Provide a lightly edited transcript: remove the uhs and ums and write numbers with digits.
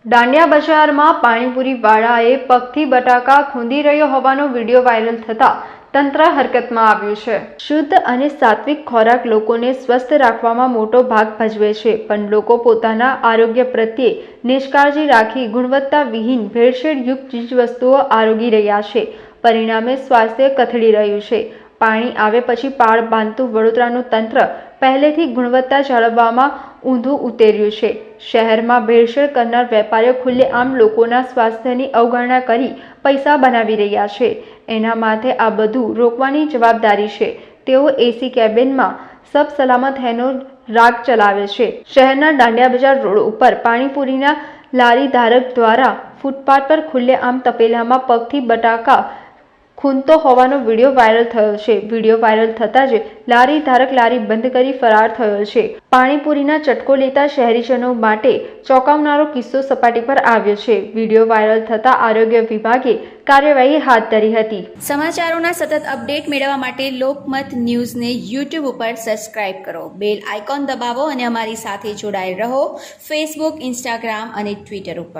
દાંડિયા બજારમાં પાણીપુરી વાળાએ પગથી બટાકા ખૂંદી રહ્યો હોવાનો વિડીયો વાયરલ થતા તંત્ર હરકતમાં આવ્યું છે। શુદ્ધ અને સાત્વિક ખોરાક લોકોને સ્વસ્થ રાખવામાં મોટો ભાગ ભજવે છે, પણ લોકો પોતાના આરોગ્ય પ્રત્યે નિષ્કાળજી રાખી ગુણવત્તાવિહીન ભેળસેળયુક્ત ચીજવસ્તુઓ આરોગી રહ્યા છે। પરિણામે સ્વાસ્થ્ય કથળી રહ્યું છે। પાણી આવે પછી પાળ બાંધતું વડોદરાનું તંત્ર પહેલેથી ગુણવત્તા જાળવવામાં ઊંધું ઉતર્યું છે। શહેરમાં ભેળસેળ કરનાર વેપારીઓ ખુલ્લેઆમ લોકોના સ્વાસ્થ્યની અવગણના કરી પૈસા બનાવી રહ્યા છે। એના માથે આ બધું રોકવાની જવાબદારી છે। તેઓ એસી કેબિનમાં સબ સલામત હેનો રાગ ચલાવે છે। શહેરના દાંડિયા બજાર રોડ ઉપર પાણીપુરીના લારી ધારક દ્વારા ફૂટપાથ પર ખુલ્લેઆમ તપેલામાં પગથી બટાકા ખૂંદતો હોવાનો વિડીયો વાયરલ થયો છે। વિડીયો વાયરલ થતાં જ લારી ધારક લારી બંધ કરી ફરાર થયો છે। પાણીપુરીના ચટકો લેતા શહેરીજનો માટે ચોંકાવનારો કિસ્સો સપાટી પર આવ્યો છે। વિડીયો વાયરલ થતાં આરોગ્ય વિભાગે કાર્યવાહી હાથ ધરી હતી। સમાચારોના સતત અપડેટ મેળવવા માટે લોકમત ન્યૂઝને યુટ્યુબ ઉપર સબસ્ક્રાઇબ કરો, બેલ આઇકોન દબાવો અને અમારી સાથે જોડાયેલ રહો ફેસબુક, ઇન્સ્ટાગ્રામ અને ટ્વિટર ઉપર।